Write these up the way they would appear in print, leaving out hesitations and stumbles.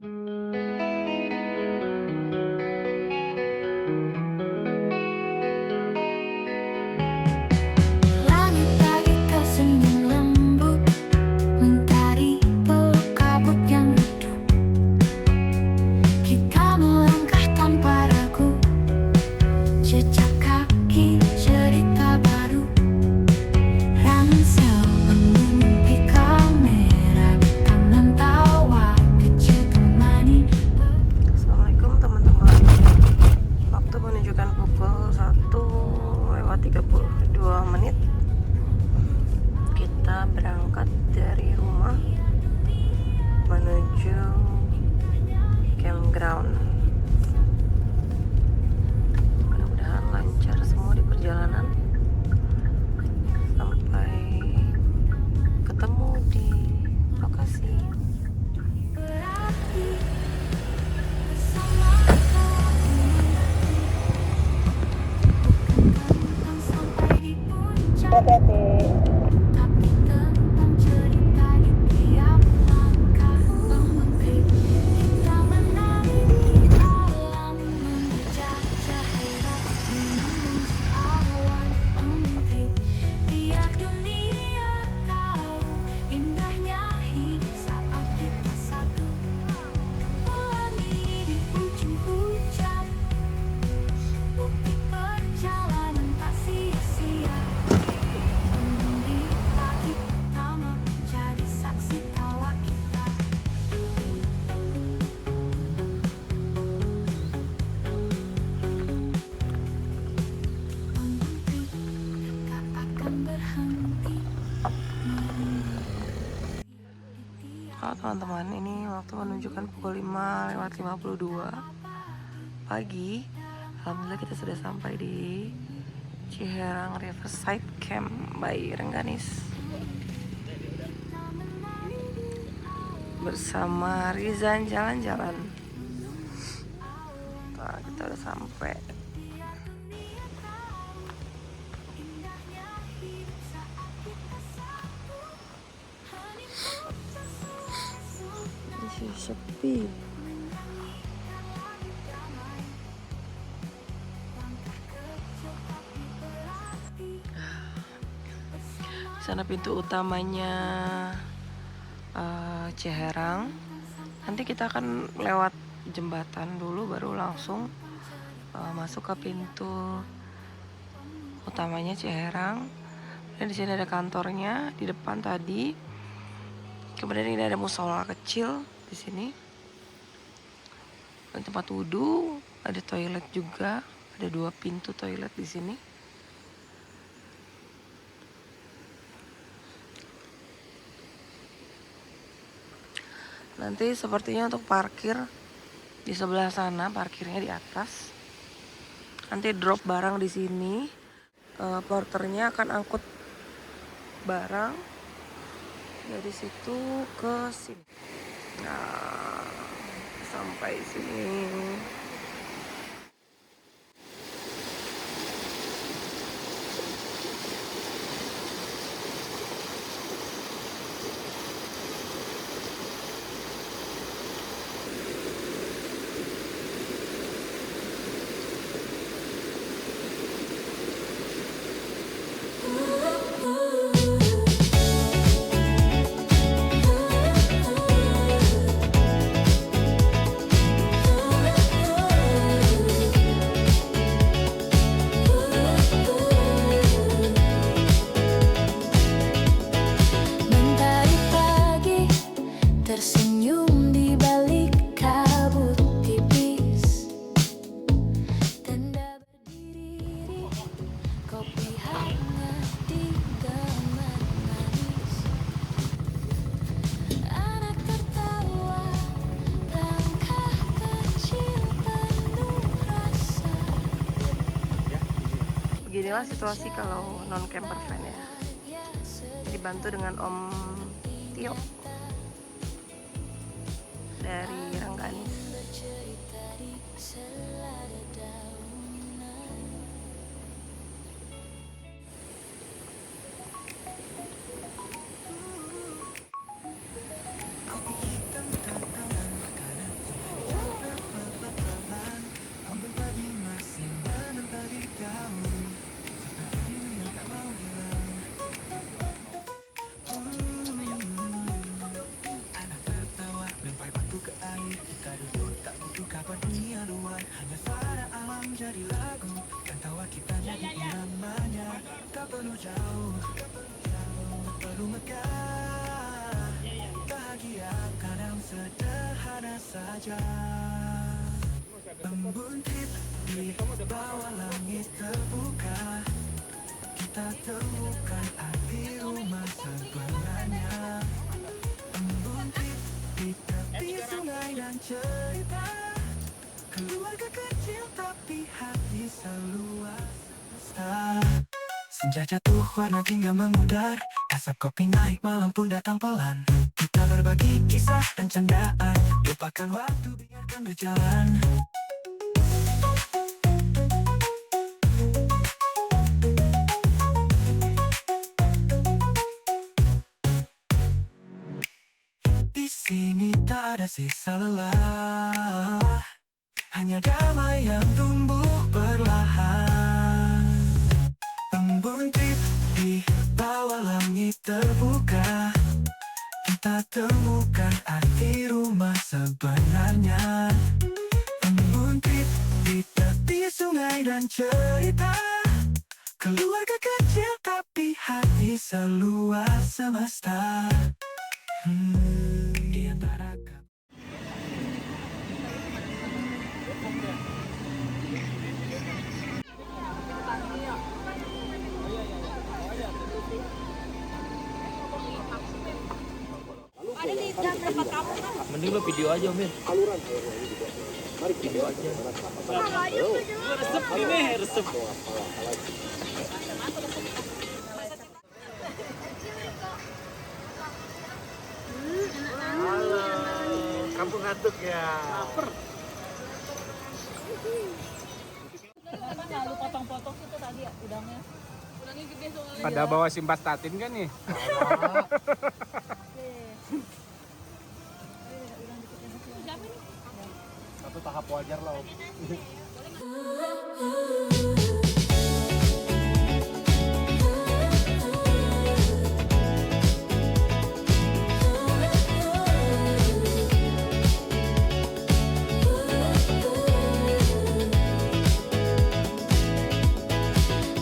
Langit pagi tersenyum lembut, mentari peluk kabut yang redup. Kita melangkah tanpa ragu, jejak kaki cerita baru. Ransel mengumpi kamera, tangan tawa kecil temani. Assalamualaikum teman-teman. Waktu menunjukkan pukul 1:32. Kita berangkat dari rumah menuju campground. Mudah-mudahan lancar semua di perjalanan sampai ketemu di lokasi. Berapi bersama kamu, bukan tentang sampai di puncak, tapi tentang cerita di tiap langkah. Mimpi kita menari di alam, menjajah hebat menembus awan. Mimpi biar dunia tahu indahnya hidup saat kita satu. Pelangi di ujung hujan, bukti perjalanan tak sia-sia. Di pagi pertama jadi saksi tawa kita. Mimpi tak akan berhenti. Halo teman-teman, ini waktu menunjukkan pukul 5:52 pagi. Alhamdulillah kita sudah sampai di Ciherang Riverside Camp by Rengganis bersama Rizan jalan-jalan. Nah, kita udah sampai. Masih sepi. Sana pintu utamanya Ciherang. Nanti kita akan lewat jembatan dulu, baru langsung masuk ke pintu utamanya Ciherang. Dan di sini ada kantornya di depan tadi. Kemudian ini ada musola kecil di sini. Ada tempat wudhu, ada toilet juga, ada 2 pintu toilet di sini. Nanti sepertinya untuk parkir di sebelah sana, parkirnya di atas. Nanti drop barang di sini. Porternya akan angkut barang dari situ ke sini. Nah, sampai sini. Mentari pagi tersenyum di balik kabut tipis. Tenda berdiri, kopi hangat di kamar manis. Anak tertawa, langkah kecil penuh rasa. Beginilah situasi kalau non camper van ya. Dibantu dengan Om Tio dari Rengganis. Senja jatuh warna hingga memudar, asap kopi naik malam pun datang pelan. Kita berbagi kisah dan candaan, lupakan waktu biarkan berjalan. Di sini tak ada sisa lelah, hanya damai yang tumbuh perlahan. Embun trip di bawah langit terbuka, kita temukan arti rumah sebenarnya. Embun trip di tepi sungai dan cerita keluarga kecil tapi hati seluas semesta. Di antara Mending lo video aja, Min. Mari video aja. Resep ini, resep. Halo, kampung ngantuk ya. Laper. Lu potong-potong itu tadi ya udangnya. Udangnya gede soalnya. Pada bawa simvastatin kan nih? Satu tahap wajar lah, Om.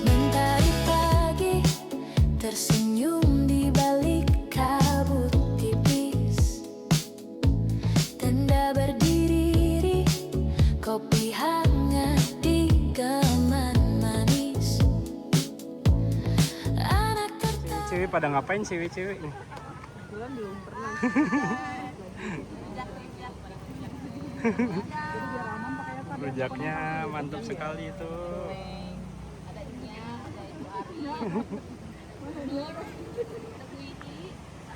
Mentari pagi tersenyum di balik kabut tipis. Tenda berdiri, kopi hangat di geman manis. Anak tertawa. Cewek pada ngapain cewek-cewek nih? Kebetulan belum pernah. Rujaknya mantap sekali itu. Ada ininya, ada ibu Ari.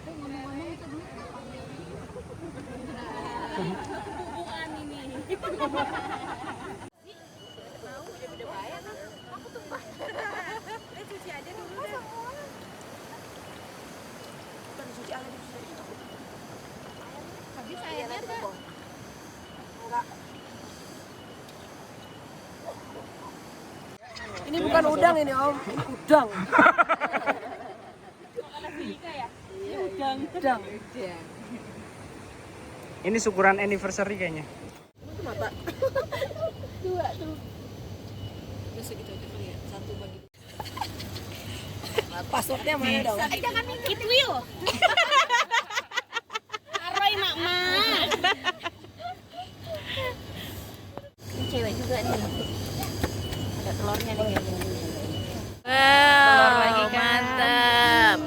Ngomong-ngomong itu duit hubungan ini. Habis airnya tuh. Ini bukan udang ini Om, ini udang. Udang. Ini syukuran anniversary kayaknya. Itu mata. Dua tuh. Udah segitu aja kali ya, satu bagi. Passwordnya mana dong? Jangan itu yuk. Aroy mak. Ini cewek juga nih. Ada telurnya nih kayaknya. Telur lagi mantap.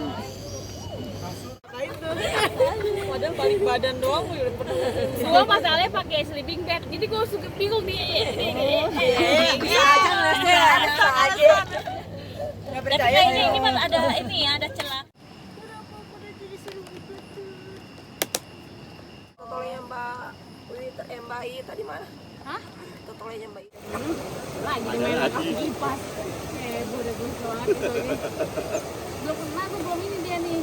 Padahal balik badan doang gue udah pernah. Gua masalahnya pakai sleeping bag, jadi gua suka bingung nih. Bisa aja ngasih, bisa aja. Nggak Tapi percaya kayaknya ini malah ada ini ya, ada celah. Totolnya Mbak I tadi mana? Hah? Totolnya Mbak I. Lagi main aku kipas. Gue udah gue banget itu ini. Belum pernah, gue belum ini dia nih.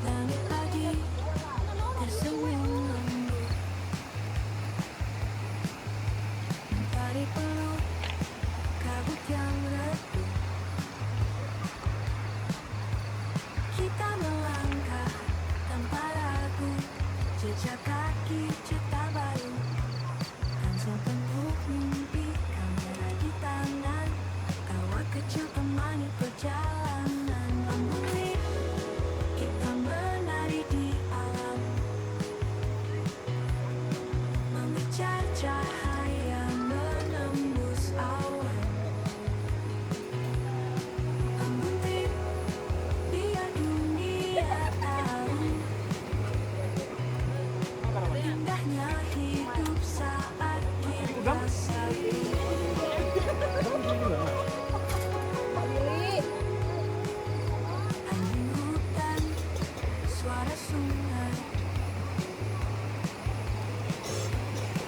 Langit pagi tersenyum lembut. Mari peluk kabut yang redup. Kita melangkah tanpa ragu, jejak kaki cipta baru. Ransel penuh mimpi, kamera di tangan, kawat kecil temani perjalanan. Lampu kita menari di alam, mengejar cahaya menembus awan. Lampu biar dunia tahu indahnya hidup saat kita satu. Angin hutan, suara sungai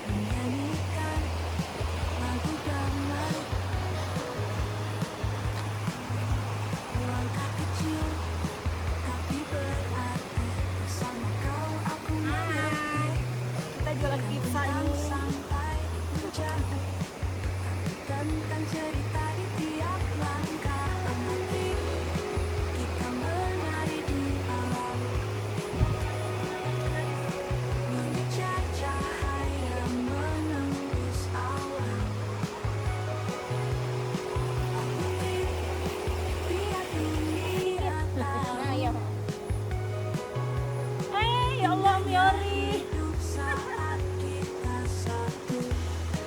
menyanyikan lagu damai. Langkah kecil tapi berarti, bersama kau aku mengerti. Kita jualan pizza nih. Sampai di puncak, tentang cerita di tiap langkah. Nanti kita menari di alam, mengejar cahaya menembus awan. Nanti biar dunia tahu Nah, ya. Ya Allah, Miori. hidup saat kita satu.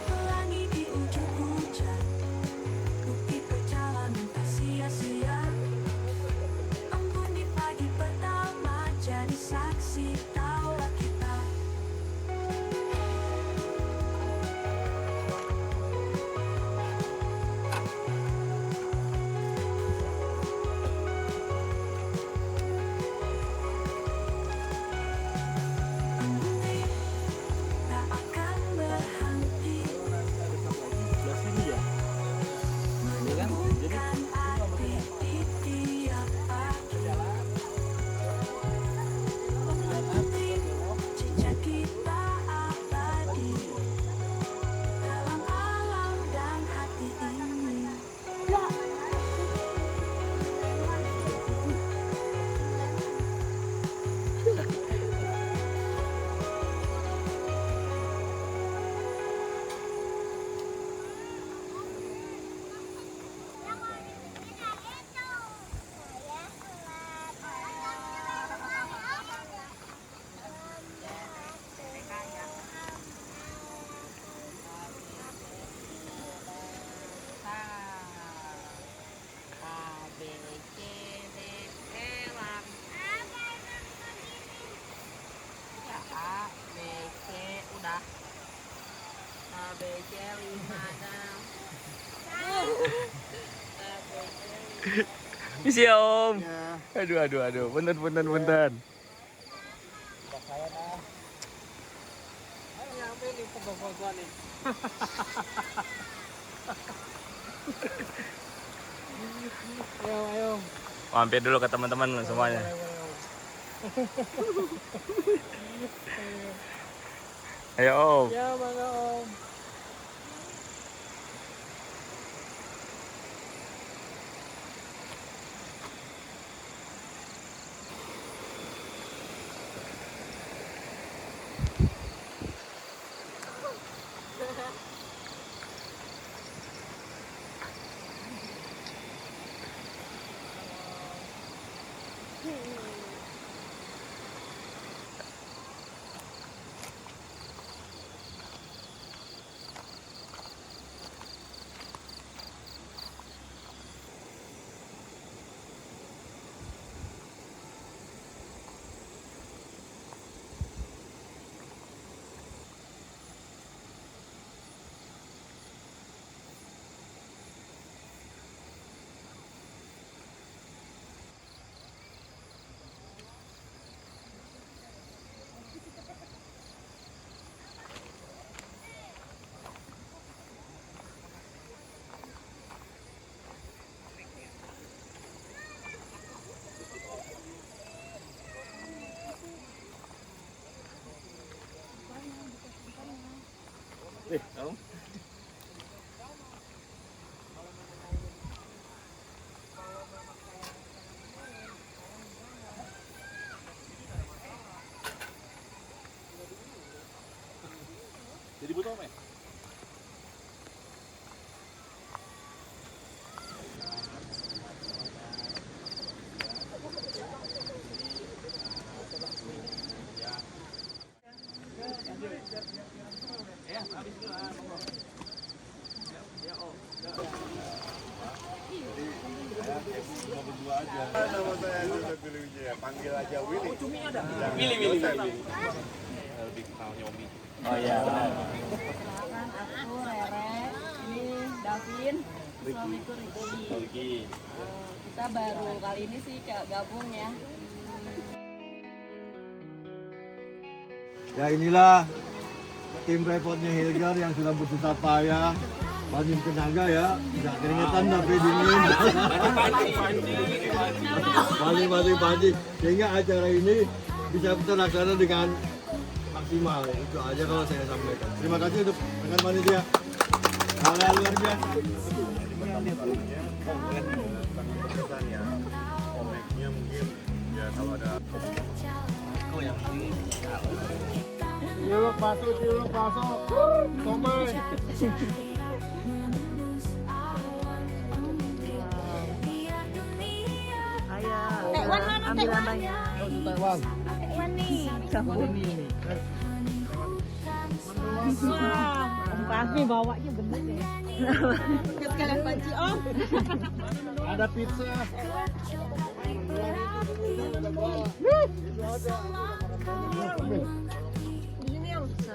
Pelangi di ujung hujan, bukti perjalanan tak sia-sia. Embun di pagi pertama, jadi saksi taulah kita. Embun tak akan berhenti, menemukan arti di tiap pagi. Jejak kita abadi dalam alam dan hati ini. Misi ya Om. Aduh. Punten. Mampir dulu ke teman-teman semuanya. Ayo Om. Ya, bangga Om. Panggil aja Willy. Willy. Lebih kenal Nyomi. Oh iya. Silakan aku Rere, ini Davin, suamiku Ricky. Oke. Kita baru kali ini sih gabung ya. Ya inilah tim repotnya Hilgar yang sudah bersusah payah, banyak tenaga ya, nggak keringetan tapi dingin. Pancing, sehingga acara ini bisa terlaksana dengan maksimal. Itu aja kalau saya sampaikan. Terima kasih untuk rekan panitia. Hal luar biasa. Komiknya mungkin ya kalau ada Cilok masuk. Tomai. Wan mana teh Wan? Taiwan. Wan nih. Wah, pasti bawanya bener deh. Sekalian panci om. Ada pizza. Di sini om. Pizza.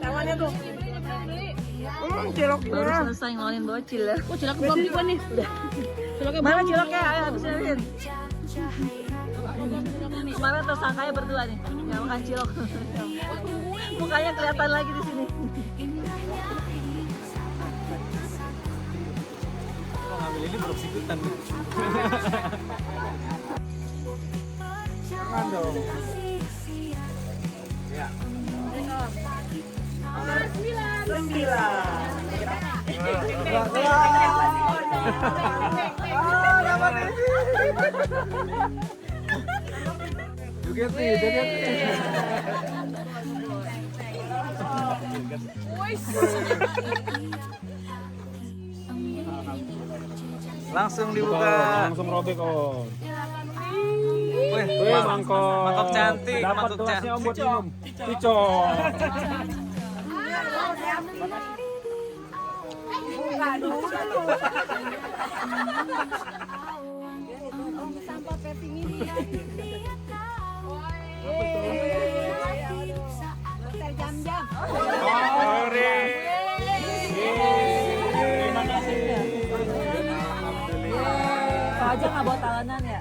Tawannya tuh. Cilok baru selesai ngeluarin bocil ya. Oh, cilok belum juga nih. Udah. Ciloknya mana ciloknya? Ayo habisin. Kemarin tersangkanya berdua nih, nggak makan cilok. Mukanya kelihatan lagi di sini. Kalau ngambil ini belum ikutan. Jangan dong. ya. Langsung dibuka. Langsung robek om. Wih, mangkok cantik, Dapat mangkok gelasnya om buat cantik. minum. Cico. Sampah peping ini ya. Hotel jam-jam. Terima kasih. Kau aja nggak bawa tawanan ya?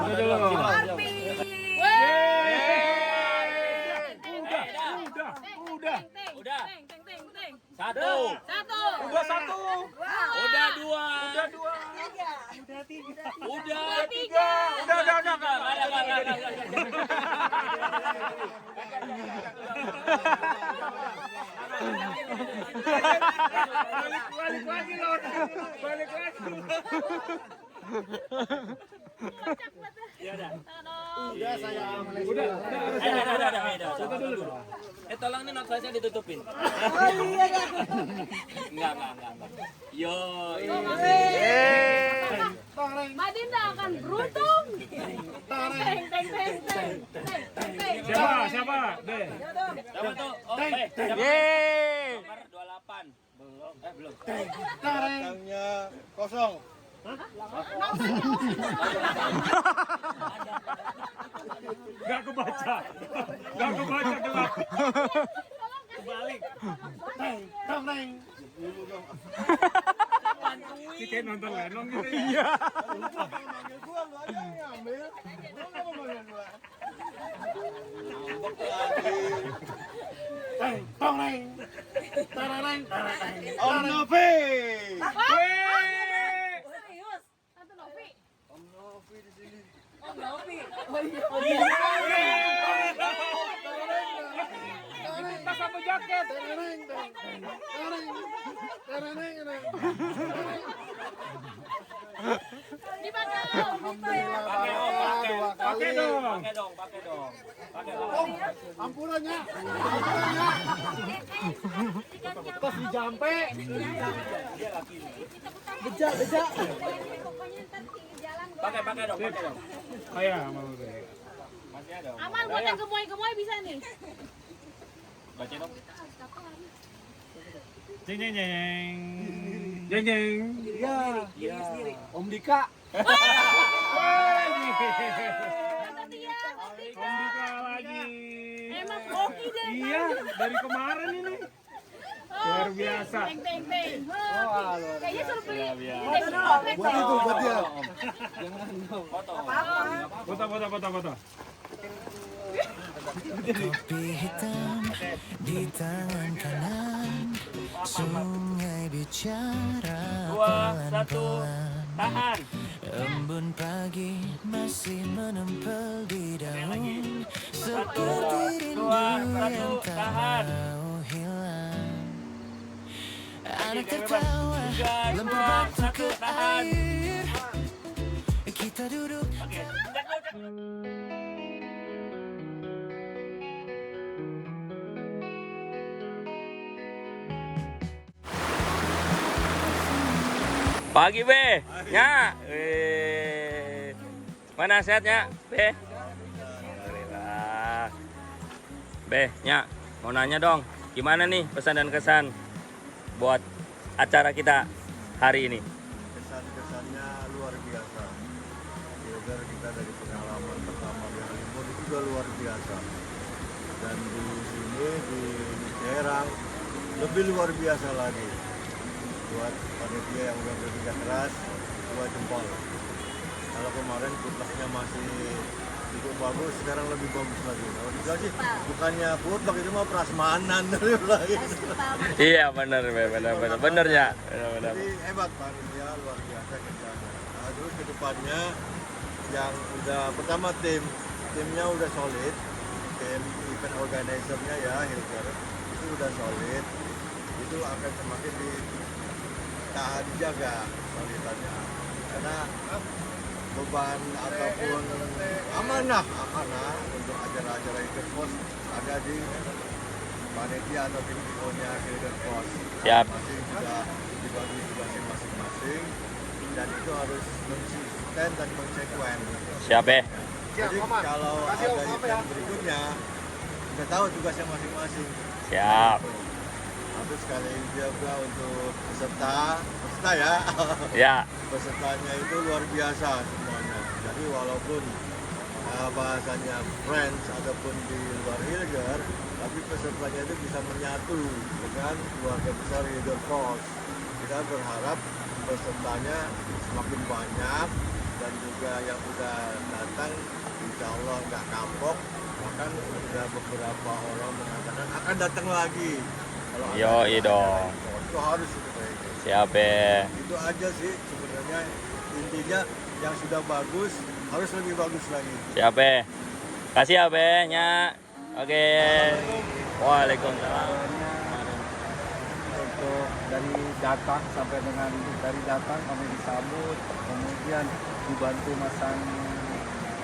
Udah nggak apa-apa. Udah. Satu. Udah dua. Udah tiga. Balik lagi. Udah saya Udah. Coba dulu. Tolong nih not saya ditutupin. Enggak. Yo. Madinda akan beruntung. Siapa? Deh. Siapa tuh? Oh, siapa? Nomor 28. Belum. Tangnya kosong. Gak kebaca gelap. Kebalik. Ini kayak nonton lenong gitu ya. Iya. Manggil gua lu aja yang ngambil. Gua nggak mau manggil gua. Om Novi. Serius? Tante Novi. Om Novi di sini. Om Novi. Tas apa jaket? Dipakai Om. Pakai dong. Pakai dong. Ampunannya. Pas dijampe. Beja. Pakai dong. Ayah mau deh. Aman buat yang gemoy-gemoy bisa nih. Baca dong. Jeng jeng jeng. Jeng jeng. Iya. Om Dika. Om Dika lagi. Emang hoki deh. Iya, dari kemarin ini. Luar biasa. Teng. Kayaknya suruh beli. Buat itu, buat dia. Foto. Kopi hitam di tangan kanan, sungai bicara pelan-pelan. Tahan. Embun pagi masih menempel di daun, seperti rindu yang tak mau hilang. Anak tertawa, lempar batu ke air, kita duduk. Pagi Be, nya. Mana sehatnya Be? Alhamdulillah. Be, nya, mau nanya dong, gimana nih pesan dan kesan buat acara kita hari ini? Kesan-kesannya luar biasa. Filter kita dari pengalaman pertama di Halimun itu juga luar biasa. Dan di sini di Serang lebih luar biasa lagi. Buat panitia yang udah bekerja keras, 2 jempol. Kalau kemarin putlaknya masih cukup bagus, sekarang lebih bagus lagi. Kalau juga sih bukannya putlak, itu mah prasmanan lagi. Iya benar ya. Jadi hebat panitia, luar biasa kerjanya. Nah, terus ke depannya yang udah pertama timnya udah solid, tim event organizer-nya ya Hilker itu udah solid, itu akan semakin dijaga soliditasnya, karena beban ataupun amanah untuk acara-acara event pos ada di panitia atau tim nya Hilker Pos. Siap. Masing sudah dibagi tugasnya masing-masing dan itu harus konsisten dan konsekuen. Siap Be. Jadi kalau ada event berikutnya kita tahu tugasnya masing-masing. Siap. Terus sekali ini juga untuk peserta ya. Ya. Pesertanya itu luar biasa semuanya. Jadi walaupun bahasanya friends ataupun di luar Hilger, tapi pesertanya itu bisa menyatu dengan keluarga besar Hilger Pos. Kita berharap pesertanya semakin banyak dan juga yang sudah datang insya Allah nggak kapok, bahkan sudah beberapa orang mengatakan akan datang lagi. Kalau Yoi dong. itu harus itu kayak gitu. Siap Be. Itu aja sih sebenarnya, intinya yang sudah bagus harus lebih bagus lagi. Siap Be. Kasih ya Be nya. Oke. Waalaikumsalam. Untuk dari datang sampai dengan dari datang kami disambut, kemudian dibantu masang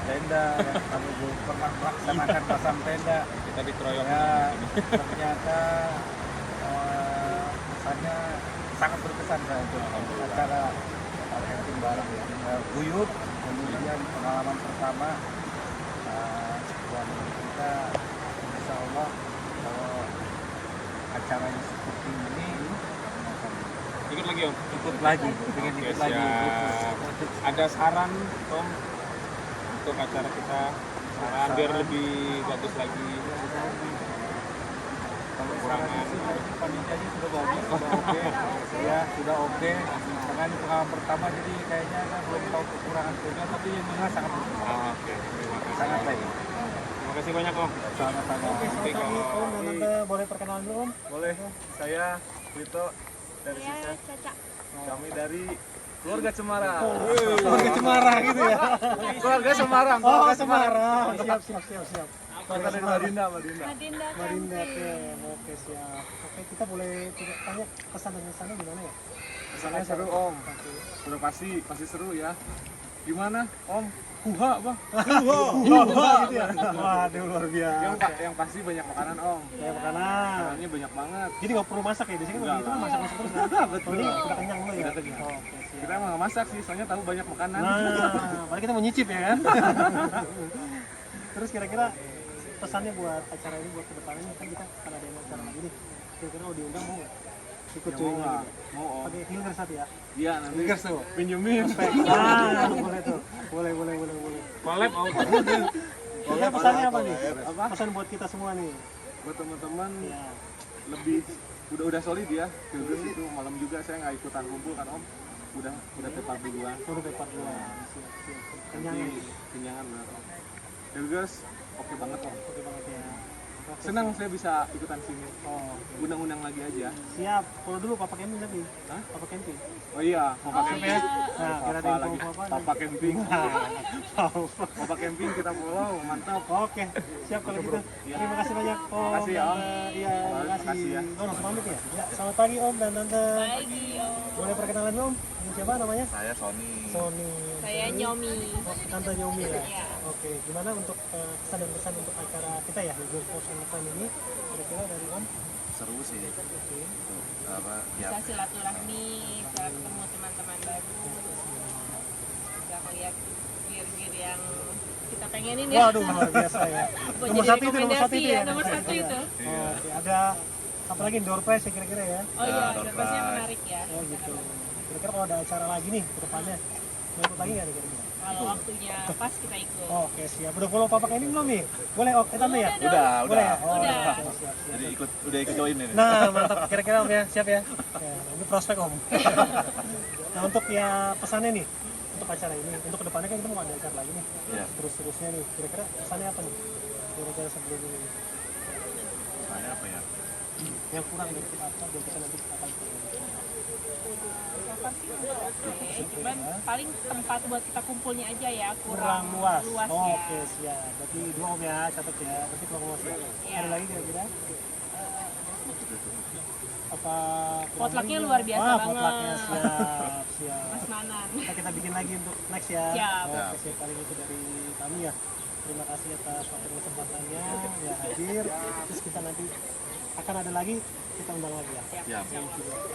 tenda, kami pernah melaksanakan pasang tenda. Kita dikeroyok. Ya, ternyata kesannya sangat berkesan saya untuk acara camping bareng guyup, kemudian pengalaman pertama dan kita insya Allah kalau acaranya seperti ini Ikut lagi Om. ikut lagi, ingin Oke, ikut lagi. siap. Ada saran Om untuk acara kita? Saran biar lebih bagus lagi. Kalau kekurangan panitianya sudah bagus, sudah oke, ya sudah oke. Karena ini pengalaman pertama jadi kayaknya saya belum tahu kekurangan juga, tapi yang jelas sangat bagus. Oke, terima kasih. Sangat baik. Terima kasih banyak Om. Sama-sama. Oke, kalau Boleh perkenalan dulu Om? Boleh, saya Vito dari Ya, Sisa. Caca. Kami dari keluarga Semarang. Keluarga Semarang gitu ya? Keluarga Semarang. Oh keluarga Semarang, siap. Keluarga dari Madinda. Madinda Marinda cantik. oke siap. Oke, kita boleh tanya kesan dan kesannya gimana ya? Kesannya seru Om. Sudah pasti seru ya. Gimana Om? Huha apa? Wah, gitu ya. Waduh, luar biasa. Yang pasti banyak makanan Om. Kayak makanan. Makanannya banyak banget. Jadi nggak perlu masak ya, biasanya kan Enggak, begitu kan enggak. masak-masak terus kan? Betul. Oh, ini udah kenyang dulu ya? Udah kenyang. Oh, oke, siap. Kita emang nggak masak sih, soalnya tahu banyak makanan. Nah, paling kita mau nyicip ya kan? Terus kira-kira pesannya buat acara ini, buat kedepannya kan kita akan ada yang acara lagi nih. Kira-kira mau diundang mau nggak? Ikut Ya, join mau lagi. lah. Mau Om. Pakai hilger satu ya? Iya nanti. Hilgers tuh. Pinjemin. Ah, boleh tuh. Boleh. Collab Om. Ya, pesannya apa nih? Apa? Pesan buat kita semua nih. Buat teman-teman Ya. lebih udah solid ya. Hilgers itu malam juga saya nggak ikutan kumpul kan Om. Udah tepat duluan. Udah dapat dua. Siap. Kenyang. Nanti kenyangan benar Om. Hilgers oke banget Om. Oke banget ya. Oke, Senang saya bisa ikutan sini. Oh, Undang-undang lagi aja. siap. Kalau dulu Papa camping tapi. Hah? Papa camping. Oh iya, mau pakai Siap ya. Nah, kira ada Papa info lagi. apa? Papa camping. Nah, Papa camping kita follow, mantap. Oke, siap kalau gitu. Iya. Terima kasih banyak Om. Makasih ya, Om. Tante. Iya, terima kasih. Makasih ya. Oh, langsung pamit ya. Ya, selamat pagi Om dan Tante. Pagi, Om. Boleh perkenalan Om? Ini siapa namanya? Saya Sony. Sony. Saya Nyomi. Oh, Tante Nyomi ya. Iya. Oke, gimana untuk kesan dan pesan untuk acara kita ya, Hilgers Post and Fun ini? Kira-kira dari Om? Seru sih. Oke. Apa? Ya, Bisa silaturahmi, bisa ketemu teman-teman baru, bisa melihat gear-gear yang kita pengenin ya. Waduh, luar biasa ya. Buat Nomor jadi satu itu, nomor satu rekomendasi itu ya, ya. nomor satu itu. Oke, ada apa lagi door prize ya kira-kira ya? Oh iya, door depannya prize. menarik ya. Oh gitu. Kira-kira kalau ada acara lagi nih ke depannya, mau ikut lagi nggak nih kira-kira? Kalau waktunya pas kita ikut. Oke siap. Udah follow Papa ini belum nih? Boleh Tante ya? Boleh ya? Oh, Udah. oke, siap. jadi udah ikut join ini. Nah mantap. Kira-kira Om ya, siap ya? Ya, ini prospek Om. Nah untuk ya pesannya nih untuk acara ini, untuk kedepannya kan kita mau ada acara lagi nih. Iya. Terus-terusnya nih. Kira-kira pesannya apa nih? Kira-kira sebelum ini Saya apa ya? yang kurang dari kita apa? Dan kita nanti akan So far sih udah oke, cuman paling tempat buat kita kumpulnya aja ya kurang luas. ya. Oke siap. Berarti 2 Om ya, catat ya. Berarti kurang luas ya. Iya. Ada lagi kira-kira? Apa? Potlucknya luar biasa banget. Potlucknya siap. Mas Manan. Kita bikin lagi untuk next ya. Siap. Oke, siap. Paling itu dari kami ya. Terima kasih atas waktu dan kesempatannya ya hadir. Terus kita nanti akan ada lagi, kita undang lagi ya. Siap.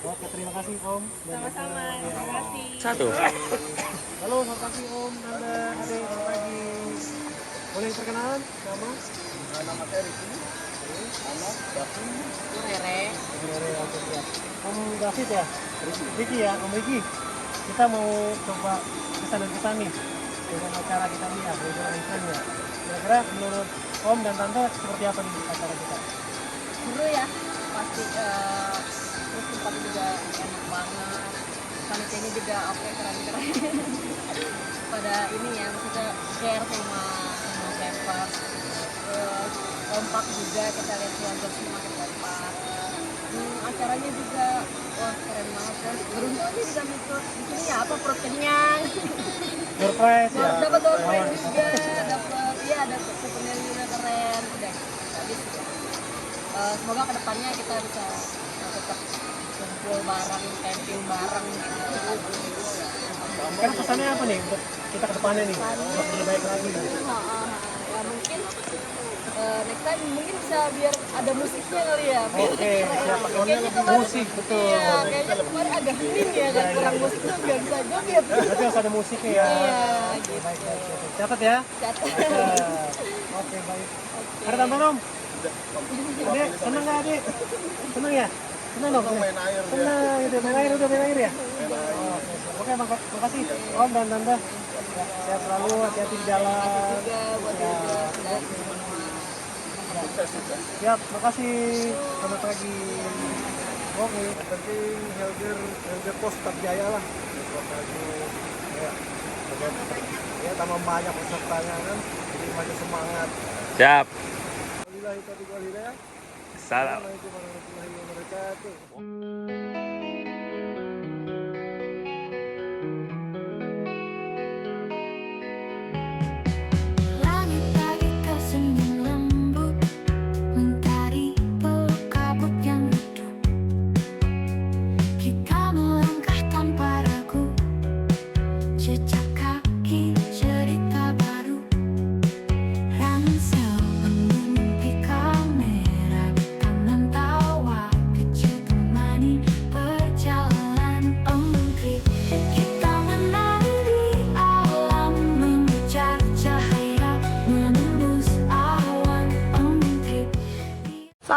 Oke, terima kasih Om. Dan Sama-sama, ya. terima kasih. Satu. Halo, selamat pagi Om, Tante, Adik, selamat pagi. Boleh perkenalan nama? Nama saya Riki. Nama Davi. Rere. Rere, oke, siap. Om David ya? Riki ya, Om Riki. Kita mau coba kesan dan kesan nih dengan acara kita nih ya, Hilgers and Fun ya. Kira-kira menurut Om dan Tante seperti apa nih acara kita? Seru ya, pasti terus tempatnya juga enak banget. Panitianya juga oke, keren-keren. Pada ini ya, maksudnya care sama campers. Terus kompak juga, kita lihat keluarga semua makin kompak. Acaranya juga wah keren banget kan. Beruntung aja bisa ikut di sini ya, apa perut kenyang. Surprise ya? Dapat door prize juga, dapat souvenir juga keren. Udah habis ya. Semoga kedepannya kita bisa tetap kumpul bareng, camping bareng gitu. Kan pesannya apa nih untuk kita ke depannya nih? Untuk lebih baik lagi nih. Ya mungkin next time mungkin bisa biar ada musiknya kali ya. Biar Oke, keren. siap. Pakai Kayaknya kemarin- musik, betul. Iya, kayaknya kemarin agak hening ya kan, kurang musik tuh nggak bisa joget. Berarti harus ada musiknya ya? Iya, gitu. Baik, baik, baik. Catat ya? Catat. Oke, baik. Ada tambahan Om? Adek, seneng nggak Adek? Seneng ya? Seneng dong? Main air dia. Seneng, itu main air, udah main air ya? Oke, makasih Om dan Tante. Ya, sehat selalu, hati-hati di jalan. Juga buat juga dan Siap, makasih. Selamat pagi. Oke. Penting Hilgers Post tetap jaya lah. Ya, ya tambah banyak pesertanya kan, jadi makin semangat. Siap. Wabillahi taufiq wal hidayah. Salam. Assalamualaikum warahmatullahi wabarakatuh. Langit pagi tersenyum lembut, mentari peluk kabut yang redup. Kita melangkah tanpa ragu, jejak kaki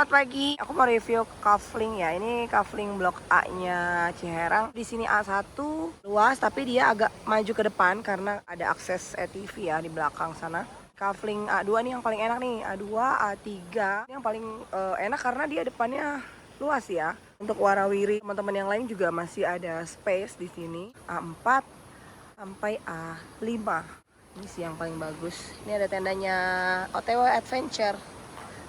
Selamat pagi. Aku mau review kafling ya. Ini kafling blok A-nya Ciherang. Di sini A1 luas tapi dia agak maju ke depan karena ada akses ATV ya di belakang sana. Kafling A2 nih yang paling enak nih. A2, A3. Ini yang paling enak karena dia depannya luas ya. Untuk warawiri teman-teman yang lain juga masih ada space di sini. A4 sampai A5. Ini sih yang paling bagus. Ini ada tendanya OTW Adventure.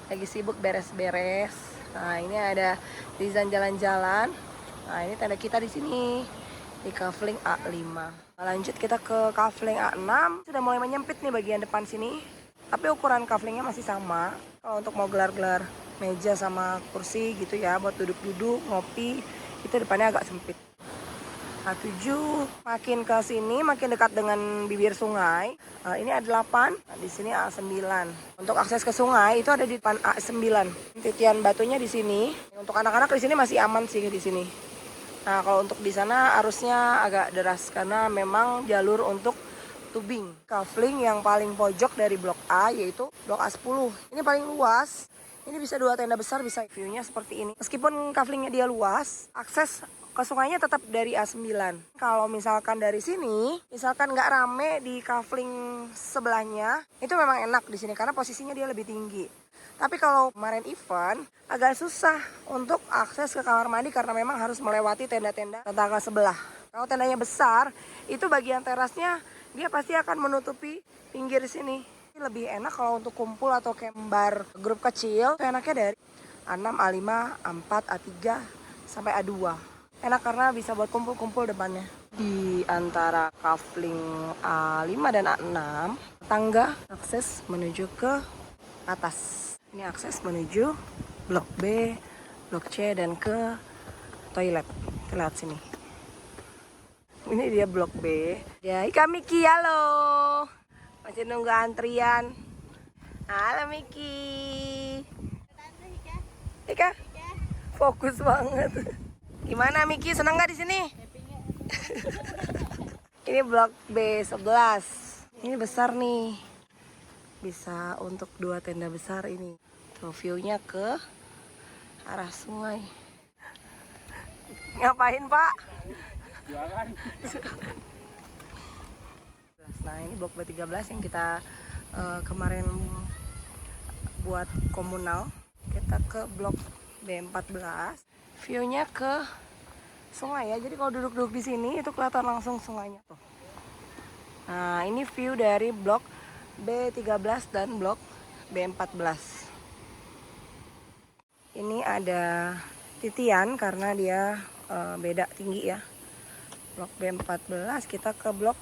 Lagi sibuk beres-beres. Nah, ini ada desain jalan-jalan. Nah, ini tenda kita di sini di kafling A5. Nah, lanjut kita ke kafling A6. Sudah mulai menyempit nih bagian depan sini. Tapi ukuran kaflingnya masih sama. Kalau untuk mau gelar-gelar meja sama kursi gitu ya, buat duduk-duduk, ngopi, itu depannya agak sempit. A7 makin ke sini makin dekat dengan bibir sungai. Ini A8, nah, di sini A9. Untuk akses ke sungai itu ada di depan A9. Titian batunya di sini. Untuk anak-anak di sini masih aman sih di sini. Nah, kalau untuk di sana arusnya agak deras karena memang jalur untuk tubing. Kafling yang paling pojok dari blok A yaitu blok A10. Ini paling luas. Ini bisa 2 tenda besar, bisa view-nya seperti ini. Meskipun kaflingnya dia luas, akses ke sungainya tetap dari A9. Kalau misalkan dari sini, misalkan nggak rame di kafling sebelahnya, itu memang enak di sini karena posisinya dia lebih tinggi. Tapi kalau kemarin event, agak susah untuk akses ke kamar mandi karena memang harus melewati tenda-tenda tetangga sebelah. Kalau tendanya besar, itu bagian terasnya dia pasti akan menutupi pinggir sini. Lebih enak kalau untuk kumpul atau kembar grup kecil, itu enaknya dari A6, A5, A4, A3, sampai A2. Enak karena bisa buat kumpul-kumpul depannya. Di antara kafling A5 dan A6, tangga akses menuju ke atas. Ini akses menuju blok B, blok C, dan ke toilet. Kita lihat sini. Ini dia blok B. Ya, Ika Miki, halo. Masih nunggu antrian. Halo Miki. Ika, fokus banget. Gimana Miki, senang nggak di sini? Ini blok B11. Ini besar nih. Bisa untuk 2 tenda besar ini. Tuh view-nya ke arah sungai. Ngapain, Pak? Jualan. Nah, ini blok B13 yang kita kemarin buat komunal. Kita ke blok B14. View-nya ke sungai ya. Jadi kalau duduk-duduk di sini itu kelihatan langsung sungainya tuh. Nah, ini view dari blok B13 dan blok B14. Ini ada titian karena dia beda tinggi ya. Blok B14 kita ke blok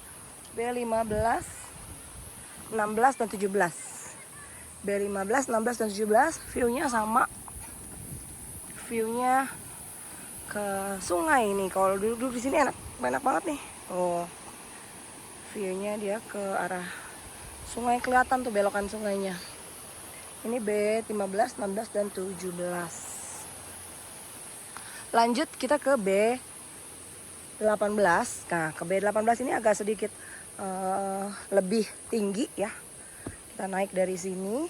B15, 16 dan 17. B15, 16 dan 17 view-nya sama. View-nya ke sungai nih. Kalau duduk di sini enak banget nih. Oh, view-nya dia ke arah sungai, kelihatan tuh belokan sungainya. Ini B15, 16 dan 17. Lanjut kita ke B18. Nah, ke B18 ini agak sedikit lebih tinggi ya. Kita naik dari sini.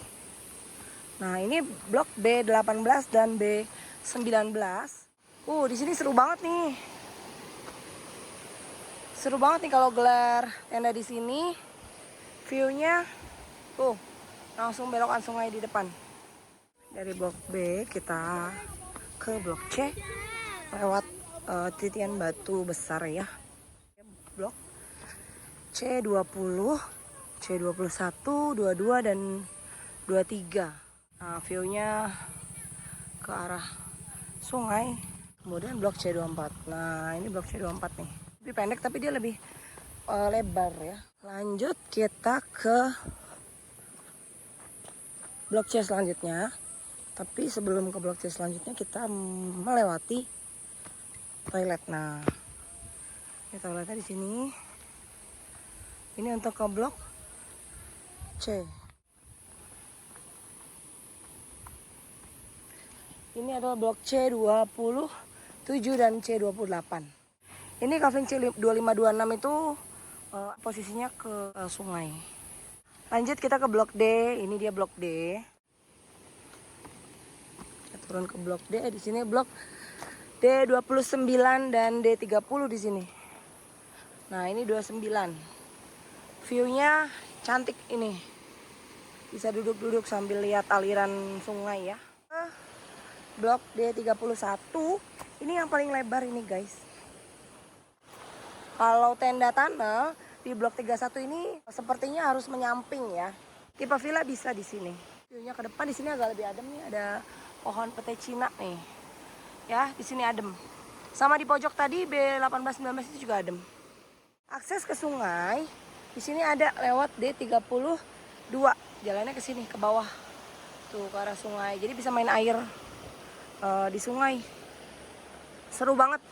Nah, ini blok B18 dan B19. Di sini seru banget nih. Seru banget nih kalau gelar tenda di sini. View-nya langsung belokan sungai di depan. Dari blok B kita ke blok C lewat titian batu besar ya. Blok C20, C21, 22 dan 23. Nah, view-nya ke arah sungai. Kemudian blok C24. Nah, ini blok C24 nih. Lebih pendek tapi dia lebih lebar ya. Lanjut kita ke blok C selanjutnya. Tapi sebelum ke blok C selanjutnya kita melewati toilet. Nah, ini toiletnya di sini. Ini untuk ke blok C. Ini adalah blok C27 dan C28. Ini kafling C2526 itu posisinya ke sungai. Lanjut kita ke blok D. Ini dia blok D. Kita turun ke blok D. Di sini blok D29 dan D30 di sini. Nah, ini 29. View-nya cantik ini. Bisa duduk-duduk sambil lihat aliran sungai ya. Blok D31 ini yang paling lebar ini guys. Kalau tenda tunnel di blok 31 ini sepertinya harus menyamping ya. Tipe villa bisa di sini. View-nya ke depan di sini agak lebih adem nih, ada pohon pete Cina nih. Ya, di sini adem. Sama di pojok tadi B18 19 itu juga adem. Akses ke sungai di sini ada lewat D32. Jalannya ke sini ke bawah. Tuh ke arah sungai. Jadi bisa main air di sungai. Seru banget.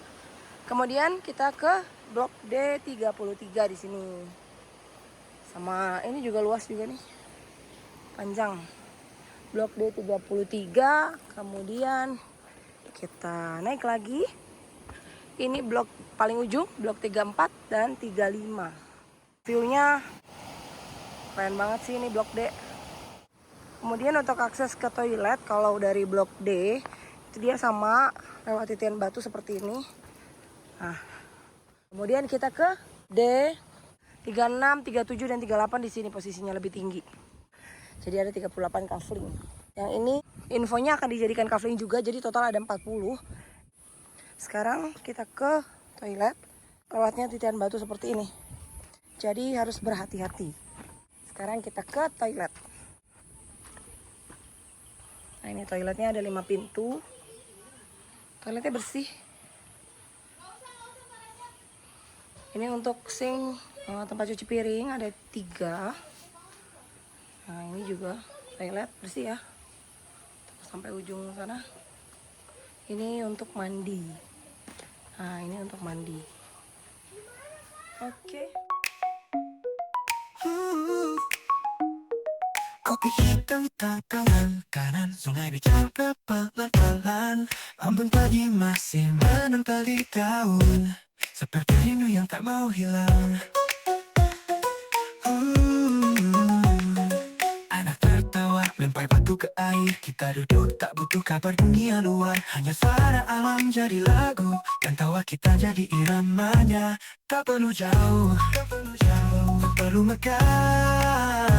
Kemudian kita ke blok D33 di sini. Sama ini juga luas juga nih. Panjang. Blok D33, kemudian kita naik lagi. Ini blok paling ujung, blok 34 dan 35. View-nya keren banget sih ini blok D. Kemudian untuk akses ke toilet kalau dari blok D itu dia sama lewat titian batu seperti ini. Nah, kemudian kita ke D 36, 37 dan 38 di sini posisinya lebih tinggi. Jadi ada 38 kafling. Yang ini infonya akan dijadikan kafling juga, jadi total ada 40. Sekarang kita ke toilet, lewatnya titian batu seperti ini. Jadi harus berhati-hati. Sekarang kita ke toilet. Nah ini toiletnya ada 5 pintu. Toiletnya bersih. Ini untuk sink tempat cuci piring ada 3. Nah ini juga toilet bersih ya. Sampai ujung sana. Ini untuk mandi. Nah ini untuk mandi. Oke. Kopi hitam tangan kanan sungai dicapai pelan-pelan. Embun pagi masih menempel di daun, seperti rindu yang tak mau hilang. Anak tertawa lempar batu ke air. Kita duduk tak butuh kabar dunia luar, hanya suara alam jadi lagu, dan tawa kita jadi iramanya. Tak perlu jauh, tak perlu megah.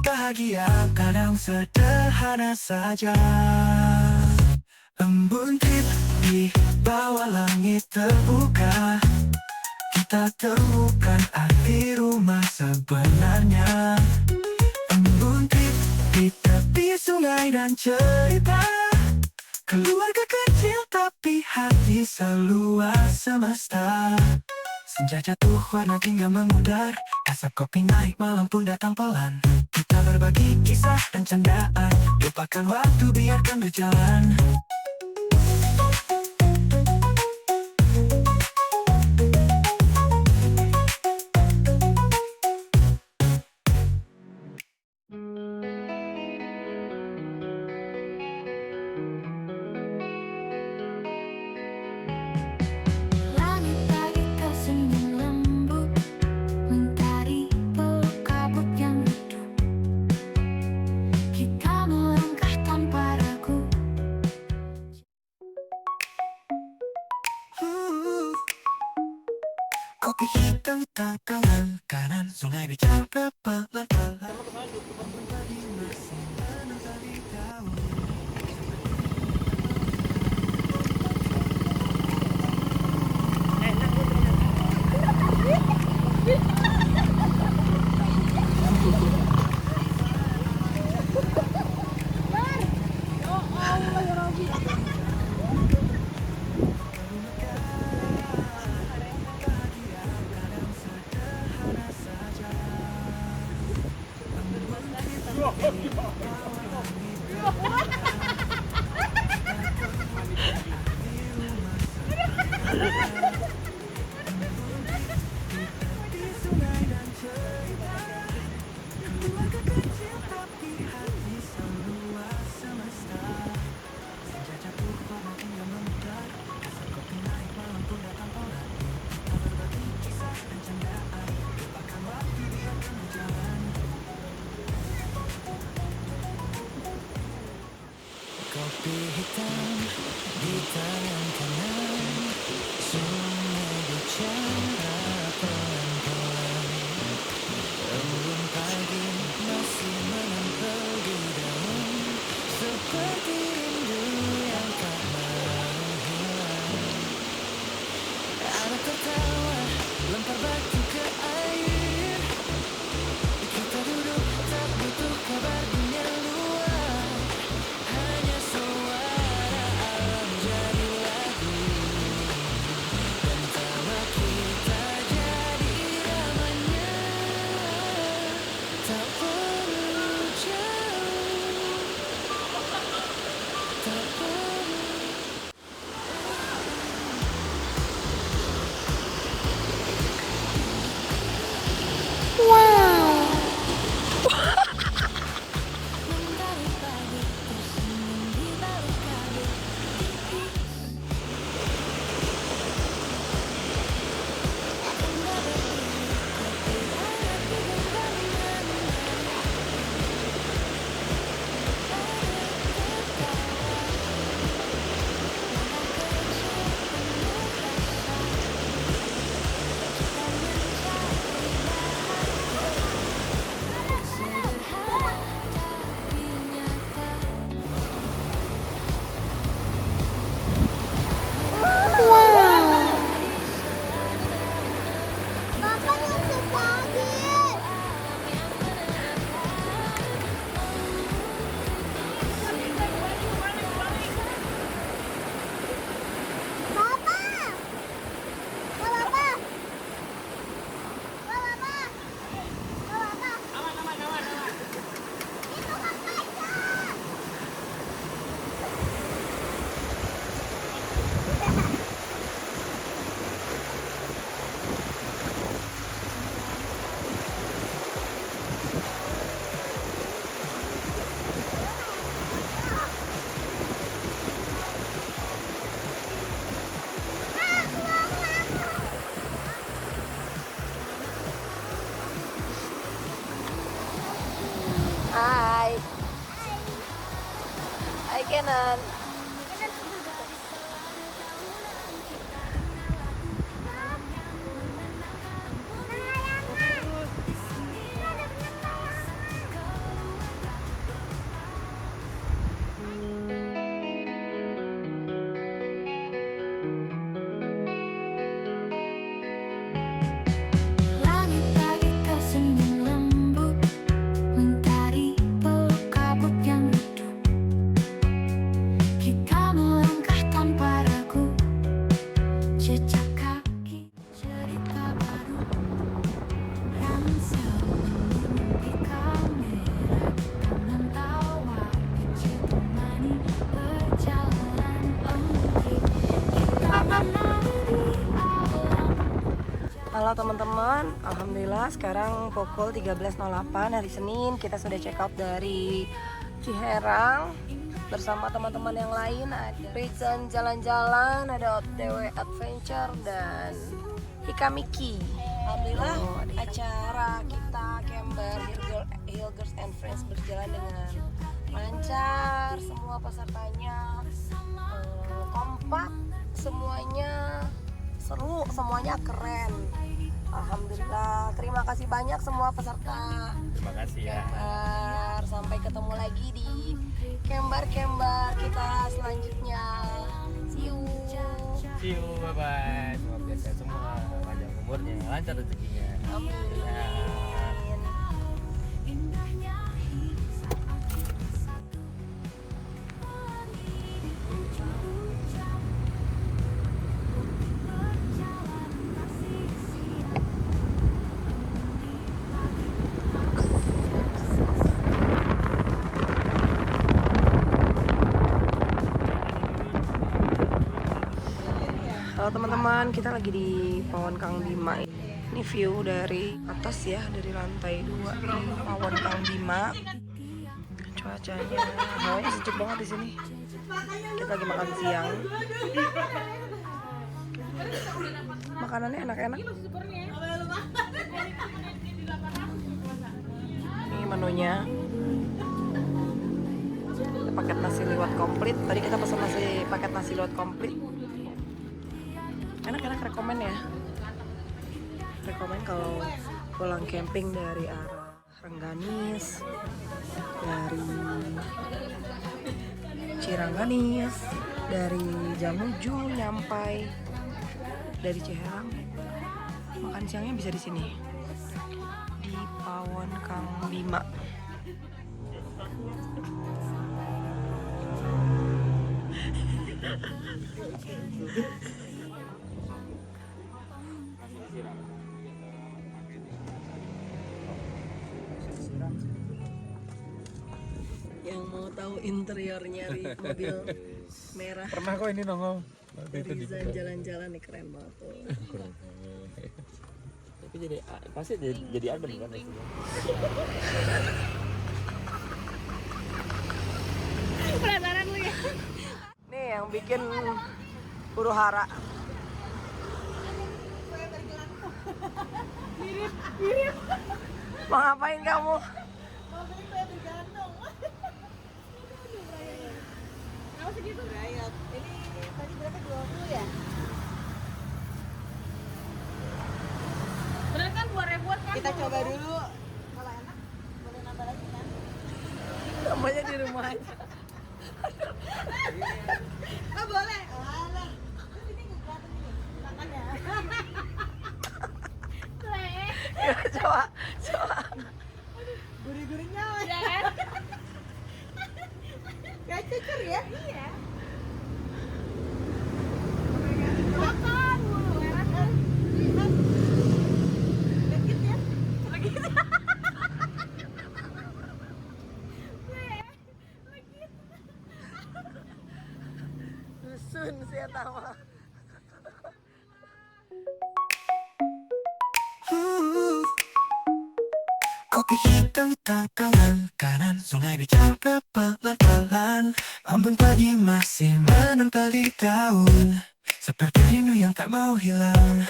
Bahagia kadang sederhana saja. Embun trip di bawah langit terbuka. Kita temukan arti rumah sebenarnya. Embun trip di tepi sungai dan cerita keluarga kecil tapi hati seluas semesta. Senja jatuh warna tinggal mengudar, asap kopi naik malam pun datang pelan. Kita berbagi kisah dan candaan, lupakan waktu biarkan berjalan. Langit pagi tersenyum lembut, mentari peluk kabut yang redup. Kita melangkah tanpa ragu. Kopi hitam tangan kanan sungai dicapai pelan-pelan. perjalanan. Langit lagi tersenyum lembut, mentari peluk kabut yang redup. Kita melangkah tanpa ragu, jejak kaki cerita baru. Ransel menghenti kamera, tangan tawa kecil temani perjalanan empuk. Kita menari alam. Halo teman-teman, alhamdulillah sekarang pukul 13.08 hari Senin. Kita sudah check out dari Ciherang bersama teman-teman yang lain. Ada Reason jalan-jalan, ada OTW Adventure, dan Hikamiki. Alhamdulillah acara kita Kembar Hilgers and Friends berjalan dengan lancar. Semua pesertanya kompak, semuanya seru, semuanya keren. Alhamdulillah, terima kasih banyak semua peserta. Terima kasih ya. Kembar, sampai ketemu lagi di Kembar kita selanjutnya. See you. See you, bye bye. Semoga sehat semua, panjang umurnya, lancar rezekinya. Amin. Ya. Halo teman-teman, kita lagi di Pawon Kang Bima. Ini view dari atas ya, dari lantai 2 Pawon Kang Bima. Cuacanya, hawanya sejuk banget di sini. Kita lagi makan siang. Makanannya enak-enak. Ini menunya. Paket nasi liwet komplit. Tadi kita pesan paket nasi liwet komplit. Enak-enak, rekomen ya. Rekomen kalau pulang camping dari arah Rengganis, dari Cirangganis, dari Jamuju nyampai dari Ciherang. Makan siangnya bisa di sini. Di Pawon Kang Bima. Yang mau tahu interior nyari mobil merah Pernah kok ini nongol. dari Zan jalan-jalan nih, keren banget tuh. Tapi jadi pasti jadi adem kan pastinya. Penasaran lu ya. Nih yang bikin huru hara. Mirip. Mau ngapain kamu? Kenapa segitu? Rayap. Ini tadi berapa? 20 ya? Bener kan 2 ribuan kan? Kita coba dulu. Kalau enak boleh nambah lagi kan? Namanya di rumah aja. Oh boleh. Alah. Terus ini nggak kelihatan ini tangannya. Ya, coba. Gurih-gurihnya ya kan? Gak cucur ya? Iya. Makan mulu, enak kan? Legit ya? Legit. Legit. Dusun sih ya tahu. Kopi hitam tangan kanan, sungai dijaga pelan-pelan. Embun pagi masih menempel di daun, seperti rindu yang tak mau hilang.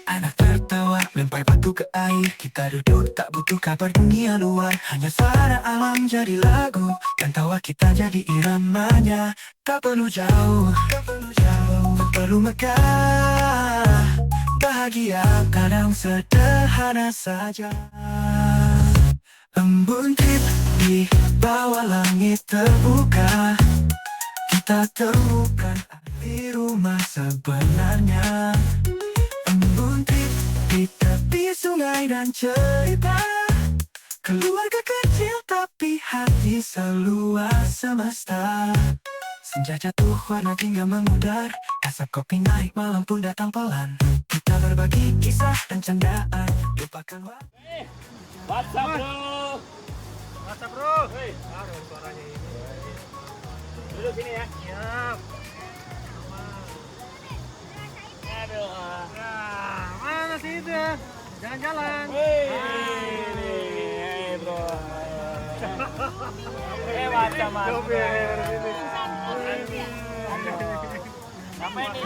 Anak tertawa lempar Sampai batu ke air, kita duduk tak butuh kabar dunia luar. Hanya suara alam jadi lagu, dan tawa kita jadi iramanya. Tak perlu jauh, tak perlu megah. Bahagia kadang sederhana saja. Embun trip di bawah langit terbuka, kita temukan arti rumah sebenarnya. Embun trip di tepi sungai dan cerita keluarga kecil tapi hati seluas semesta. Senja jatuh warna hingga memudar, asap kopi naik malam pun datang pelan. Kita berbagi kisah dan candaan, lupakan waktu. WhatsApp bro. WhatsApp bro. Hei, ada suaranya ini. Duduk sini ya. Siap. Aduh. Nah, mana sih itu? Jalan-jalan. Hei bro. Macam apa ini?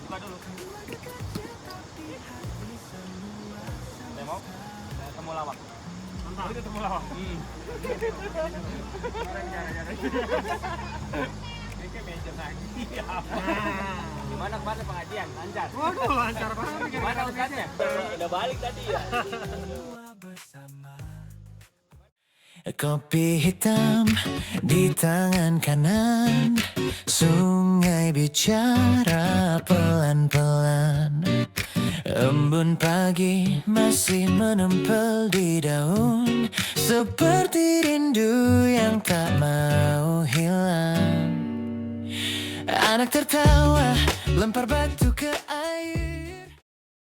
Buka dulu. Udah mau? Temu lawak. Mantap. Itu temu lawak. Ini kayak meja lagi. Gimana kemarin pengajian? Lancar? Waduh, lancar banget. Gimana ustaznya? Udah balik tadi ya? Kopi hitam di tangan kanan, sungai bicara pelan-pelan. Embun pagi masih menempel di daun, seperti rindu yang tak mau hilang. Anak tertawa, lempar batu ke